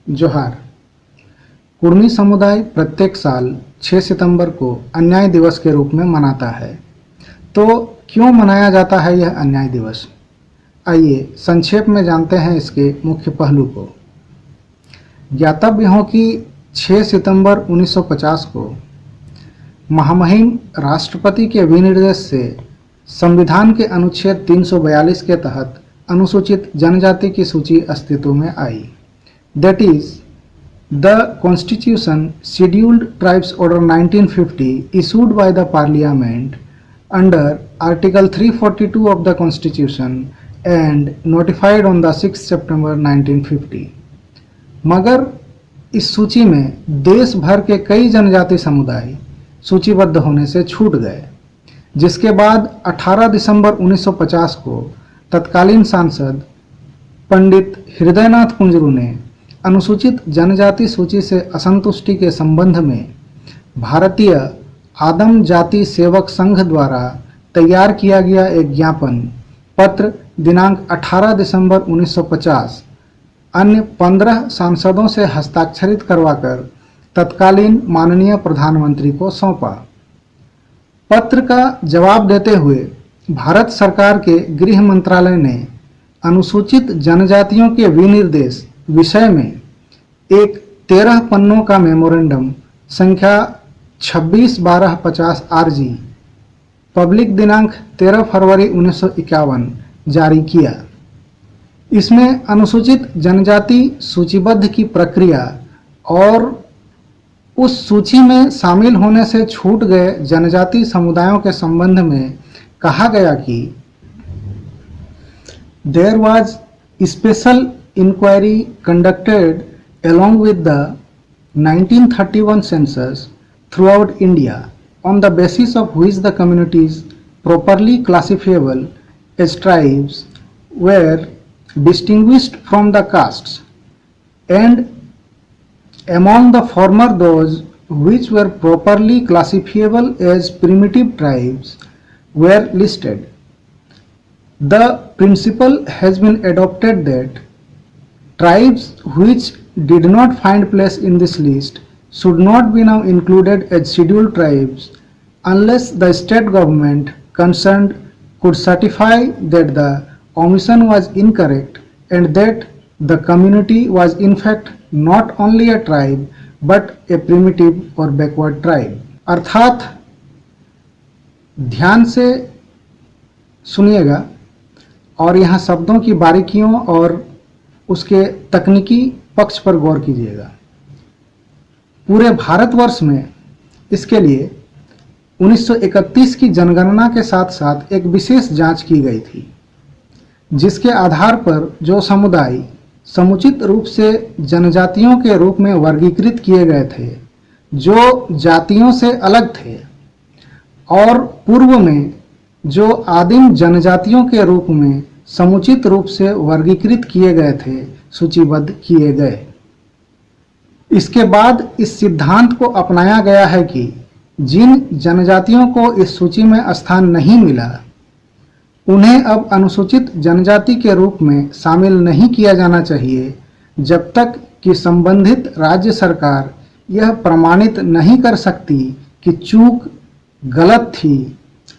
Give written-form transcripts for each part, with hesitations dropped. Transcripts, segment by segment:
जोहार। कुर्मी समुदाय प्रत्येक साल 6 सितंबर को अन्याय दिवस के रूप में मनाता है। तो क्यों मनाया जाता है यह अन्याय दिवस? आइए संक्षेप में जानते हैं इसके मुख्य पहलू को। ज्ञातव्य हो कि 6 सितंबर 1950 को महामहिम राष्ट्रपति के विनिर्देश से संविधान के अनुच्छेद 342 के तहत अनुसूचित जनजाति की सूची अस्तित्व में आई। That is, the Constitution Scheduled Tribes Order 1950 issued by the Parliament under Article 342 of the Constitution and notified on the 6th September 1950। मगर इस सूची में देश भर के कई जनजाति समुदाय सूचीबद्ध होने से छूट गए, जिसके बाद 18 दिसंबर 1950 को तत्कालीन सांसद पंडित हृदयनाथ कुंजरू ने अनुसूचित जनजाति सूची से असंतुष्टि के संबंध में भारतीय आदम जाति सेवक संघ द्वारा तैयार किया गया एक ज्ञापन पत्र दिनांक 18 दिसंबर 1950 अन्य 15 सांसदों से हस्ताक्षरित करवाकर तत्कालीन माननीय प्रधानमंत्री को सौंपा। पत्र का जवाब देते हुए भारत सरकार के गृह मंत्रालय ने अनुसूचित जनजातियों के विनिर्देश विषय में एक 13 पन्नों का मेमोरेंडम संख्या 26/1250 RG पब्लिक दिनांक 13 फरवरी 1951 जारी किया। इसमें अनुसूचित जनजाति सूचीबद्ध की प्रक्रिया और उस सूची में शामिल होने से छूट गए जनजाति समुदायों के संबंध में कहा गया कि there was special inquiry conducted along with the 1931 census throughout India on the basis of which the communities properly classifiable as tribes were distinguished from the castes, and among the former those which were properly classifiable as primitive tribes were listed. The principle has been adopted that tribes which did not find place in this list should not be now included as scheduled tribes unless the state government concerned could certify that the omission was incorrect and that the community was in fact not only a tribe but a primitive or backward tribe। अर्थात ध्यान से सुनिएगा और यहाँ शब्दों की बारीकियों और उसके तकनीकी पक्ष पर गौर कीजिएगा। पूरे भारतवर्ष में इसके लिए 1931 की जनगणना के साथ साथ एक विशेष जांच की गई थी, जिसके आधार पर जो समुदाय समुचित रूप से जनजातियों के रूप में वर्गीकृत किए गए थे, जो जातियों से अलग थे और पूर्व में जो आदिम जनजातियों के रूप में समुचित रूप से वर्गीकृत किए गए थे, सूचीबद्ध किए गए। इसके बाद इस सिद्धांत को अपनाया गया है कि जिन जनजातियों को इस सूची में स्थान नहीं मिला, उन्हें अब अनुसूचित जनजाति के रूप में शामिल नहीं किया जाना चाहिए जब तक कि संबंधित राज्य सरकार यह प्रमाणित नहीं कर सकती कि चूक गलत थी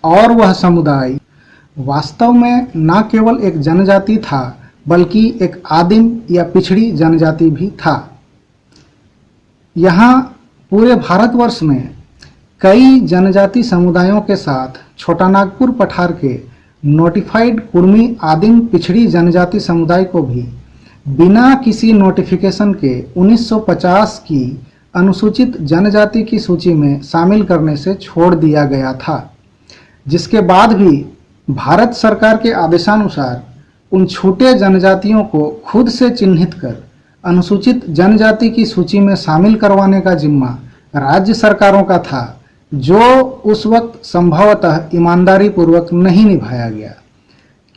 और वह समुदाय वास्तव में न केवल एक जनजाति था बल्कि एक आदिम या पिछड़ी जनजाति भी था। यहाँ पूरे भारतवर्ष में कई जनजाति समुदायों के साथ छोटा नागपुर पठार के नोटिफाइड कुर्मी आदिम पिछड़ी जनजाति समुदाय को भी बिना किसी नोटिफिकेशन के 1950 की अनुसूचित जनजाति की सूची में शामिल करने से छोड़ दिया गया था, जिसके बाद भी भारत सरकार के आदेशानुसार उन छूटे जनजातियों को खुद से चिन्हित कर अनुसूचित जनजाति की सूची में शामिल करवाने का जिम्मा राज्य सरकारों का था, जो उस वक्त संभवतः ईमानदारी पूर्वक नहीं निभाया गया,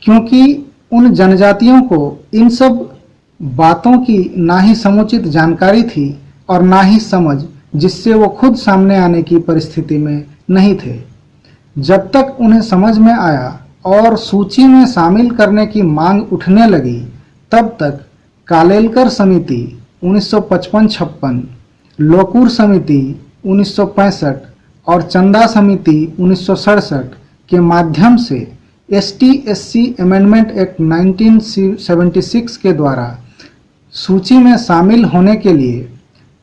क्योंकि उन जनजातियों को इन सब बातों की ना ही समुचित जानकारी थी और ना ही समझ, जिससे वो खुद सामने आने की परिस्थिति में नहीं थे। जब तक उन्हें समझ में आया और सूची में शामिल करने की मांग उठने लगी, तब तक कालेलकर समिति 1955-56, लोकूर समिति 1965 और चंदा समिति 1967 के माध्यम से ST/SC अमेंडमेंट एक्ट 1976 के द्वारा सूची में शामिल होने के लिए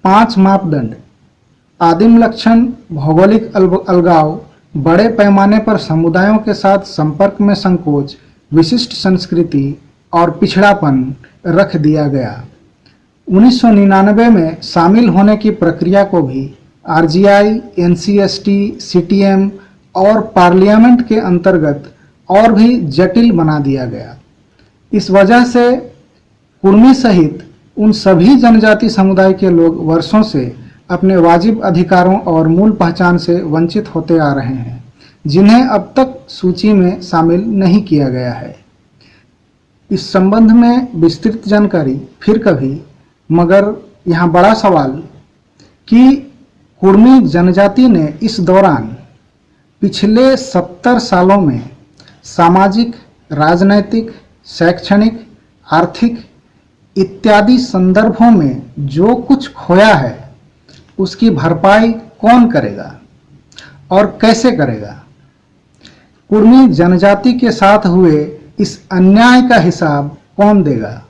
5 मापदंड आदिम लक्षण, भौगोलिक अलगाव, बड़े पैमाने पर समुदायों के साथ संपर्क में संकोच, विशिष्ट संस्कृति और पिछड़ापन रख दिया गया। 1999 में शामिल होने की प्रक्रिया को भी RGI, NCST, CTM और पार्लियामेंट के अंतर्गत और भी जटिल बना दिया गया। इस वजह से कुर्मी सहित उन सभी जनजाति समुदाय के लोग वर्षों से अपने वाजिब अधिकारों और मूल पहचान से वंचित होते आ रहे हैं, जिन्हें अब तक सूची में शामिल नहीं किया गया है। इस संबंध में विस्तृत जानकारी फिर कभी, मगर यहाँ बड़ा सवाल कि कुर्मी जनजाति ने इस दौरान पिछले 70 सालों में सामाजिक, राजनैतिक, शैक्षणिक, आर्थिक इत्यादि संदर्भों में जो कुछ खोया है उसकी भरपाई कौन करेगा और कैसे करेगा? कुर्मी जनजाति के साथ हुए इस अन्याय का हिसाब कौन देगा?